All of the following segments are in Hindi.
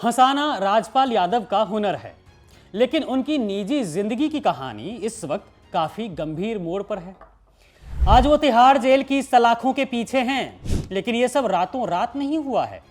हंसाना राजपाल यादव का हुनर है, लेकिन उनकी निजी जिंदगी की कहानी इस वक्त काफी गंभीर मोड़ पर है। आज वो तिहाड़ जेल की सलाखों के पीछे हैं, लेकिन ये सब रातों रात नहीं हुआ है।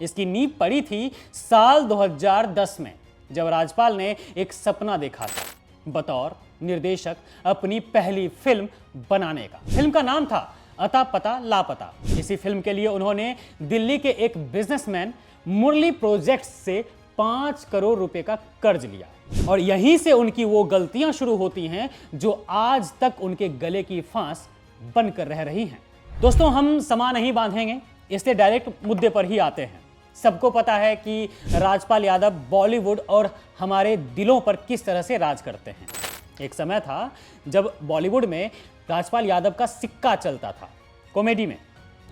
इसकी नींव पड़ी थी साल 2010 में, जब राजपाल ने एक सपना देखा था बतौर निर्देशक अपनी पहली फिल्म बनाने का। फिल्म का नाम था अता पता लापता। इसी फिल्म के लिए उन्होंने दिल्ली के एक बिजनेसमैन मुरली प्रोजेक्ट्स से 5 करोड़ रुपए का कर्ज लिया, और यहीं से उनकी वो गलतियां शुरू होती हैं जो आज तक उनके गले की फांस बनकर रह रही हैं। दोस्तों, हम समा नहीं बांधेंगे, इसलिए डायरेक्ट मुद्दे पर ही आते हैं। सबको पता है कि राजपाल यादव बॉलीवुड और हमारे दिलों पर किस तरह से राज करते हैं। एक समय था जब बॉलीवुड में राजपाल यादव का सिक्का चलता था। कॉमेडी में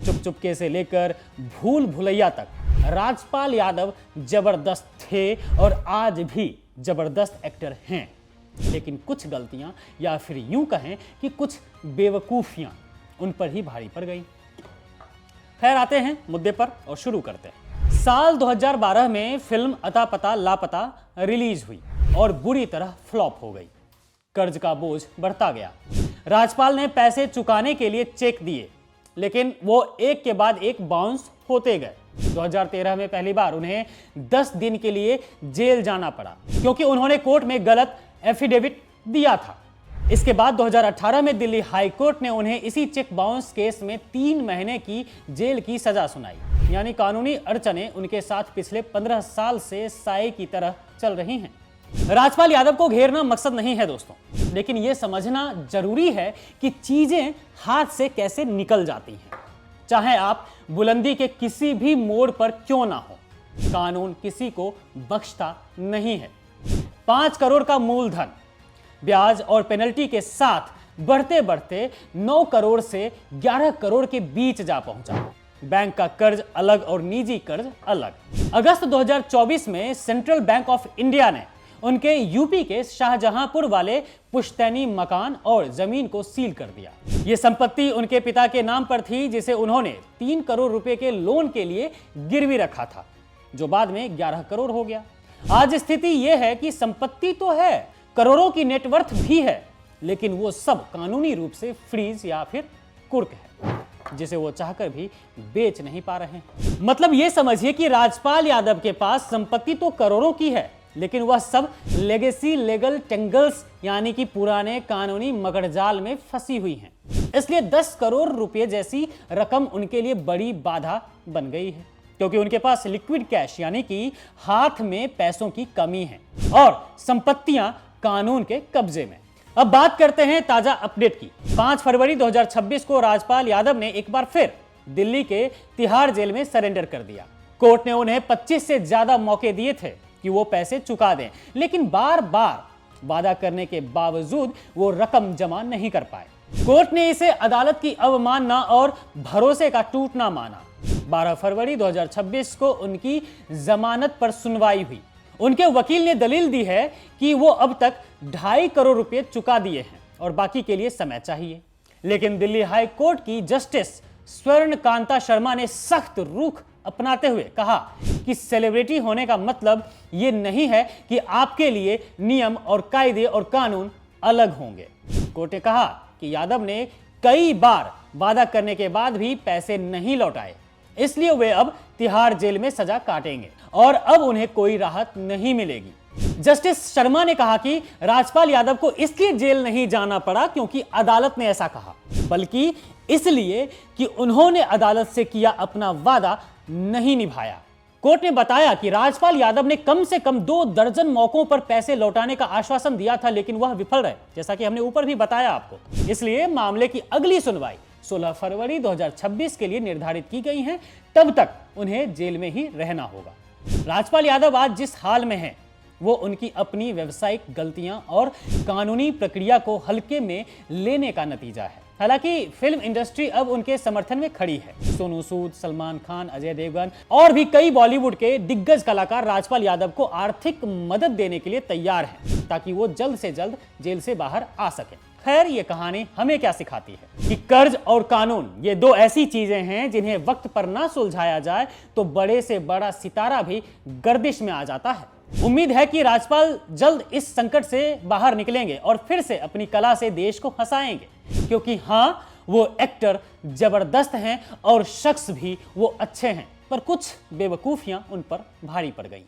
चुप चुपके से लेकर भूल भुलैया तक राजपाल यादव जबरदस्त थे और आज भी जबरदस्त एक्टर हैं। लेकिन कुछ गलतियां, या फिर यूं कहें कि कुछ बेवकूफियां उन पर ही भारी पड़ गई। खैर, आते हैं मुद्दे पर और शुरू करते हैं। साल 2012 में फिल्म अता पता लापता रिलीज हुई और बुरी तरह फ्लॉप हो गई। कर्ज का बोझ बढ़ता गया। राजपाल ने पैसे चुकाने के लिए चेक दिए, लेकिन वो एक के बाद एक बाउंस होते गए। 2013 में पहली बार उन्हें 10 दिन के लिए जेल जाना पड़ा, क्योंकि उन्होंने कोर्ट में गलत एफिडेविट दिया था। इसके बाद 2018 में दिल्ली हाई कोर्ट ने उन्हें इसी चेक बाउंस केस में 3 महीने की जेल की सजा सुनाई। यानी कानूनी अड़चनें उनके साथ पिछले 15 साल से साए की तरह चल रही हैं। राजपाल यादव को घेरना मकसद नहीं है दोस्तों, लेकिन यह समझना जरूरी है कि चीजें हाथ से कैसे निकल जाती हैं। चाहे आप बुलंदी के किसी भी मोड़ पर क्यों ना हो, कानून किसी को बख्शता नहीं है। 5 करोड़ का मूलधन ब्याज और पेनल्टी के साथ बढ़ते बढ़ते 9 करोड़ से 11 करोड़ के बीच जा पहुंचा। बैंक का कर्ज अलग और निजी कर्ज अलग। अगस्त 2024 में सेंट्रल बैंक ऑफ इंडिया ने उनके यूपी के शाहजहांपुर वाले पुश्तैनी मकान और जमीन को सील कर दिया। यह संपत्ति उनके पिता के नाम पर थी, जिसे उन्होंने 3 करोड़ रुपए के लोन के लिए गिरवी रखा था, जो बाद में 11 करोड़ हो गया। आज स्थिति यह है कि संपत्ति तो है, करोड़ों की नेटवर्थ भी है, लेकिन वो सब कानूनी रूप से फ्रीज या फिर कुर्क है, जिसे वो चाहकर भी बेच नहीं पा रहे। मतलब ये समझिए कि राजपाल यादव के पास संपत्ति तो करोड़ों की है, लेकिन वह सब लेगेसी लीगल टेंगल्स यानी कि पुराने कानूनी मगरजाल में फंसी हुई हैं। इसलिए 10 करोड़ रुपए जैसी रकम उनके लिए बड़ी बाधा बन गई है, क्योंकि उनके पास लिक्विड कैश यानी कि हाथ में पैसों की कमी है और संपत्तियां कानून के कब्जे में। अब बात करते हैं ताजा अपडेट की। 5 फरवरी 2026 को राजपाल यादव ने एक बार फिर दिल्ली के तिहाड़ जेल में सरेंडर कर दिया। कोर्ट ने उन्हें 25 से ज्यादा मौके दिए थे कि वो पैसे चुका दें, लेकिन बार बार वादा करने के बावजूद वो रकम जमा नहीं कर पाए। कोर्ट ने इसे अदालत की अवमानना और भरोसे का टूटना माना। 12 फरवरी 2026 को उनकी जमानत पर सुनवाई हुई। उनके वकील ने दलील दी है कि वो अब तक 2.5 करोड़ रुपए चुका दिए हैं और बाकी के लिए समय चाहिए। लेकिन दिल्ली हाई कोर्ट की जस्टिस स्वर्ण कांता शर्मा ने सख्त रुख अपनाते हुए कहा कि सेलिब्रिटी होने का मतलब ये नहीं है कि आपके लिए नियम और कायदे और कानून अलग होंगे। कोर्ट ने कहा कि यादव ने कई बार वादा करने के बाद भी पैसे नहीं लौटाए, इसलिए वे अब तिहाड़ जेल में सजा काटेंगे और अब उन्हें कोई राहत नहीं मिलेगी। जस्टिस शर्मा ने कहा कि राजपाल यादव को इसलिए जेल नहीं जाना पड़ा क्योंकि अदालत ने ऐसा कहा, बल्कि इसलिए कि उन्होंने अदालत से किया अपना वादा नहीं निभाया। कोर्ट ने बताया कि राजपाल यादव ने कम से कम 2 दर्जन मौकों पर पैसे लौटाने का आश्वासन दिया था, लेकिन वह विफल रहे, जैसा कि हमने ऊपर भी बताया आपको। इसलिए मामले की अगली सुनवाई 16 फरवरी 2026 के लिए निर्धारित की गई है। तब तक उन्हें जेल में ही रहना होगा। राजपाल यादव आज जिस हाल में हैं, वो उनकी अपनी व्यावसायिक गलतियां और कानूनी प्रक्रिया को हल्के में लेने का नतीजा है। हालांकि फिल्म इंडस्ट्री अब उनके समर्थन में खड़ी है। सोनू सूद, सलमान खान, अजय देवगन और भी कई बॉलीवुड के दिग्गज कलाकार राजपाल यादव को आर्थिक मदद देने के लिए तैयार हैं, ताकि वो जल्द से जल्द जेल से बाहर आ सके। खैर, ये कहानी हमें क्या सिखाती है कि कर्ज और कानून ये दो ऐसी चीजें हैं जिन्हें वक्त पर ना सुलझाया जाए तो बड़े से बड़ा सितारा भी गर्दिश में आ जाता है। उम्मीद है कि राजपाल जल्द इस संकट से बाहर निकलेंगे और फिर से अपनी कला से देश को हंसाएंगे, क्योंकि हाँ, वो एक्टर जबरदस्त हैं और शख्स भी वो अच्छे हैं, पर कुछ बेवकूफियां उन पर भारी पड़ गई।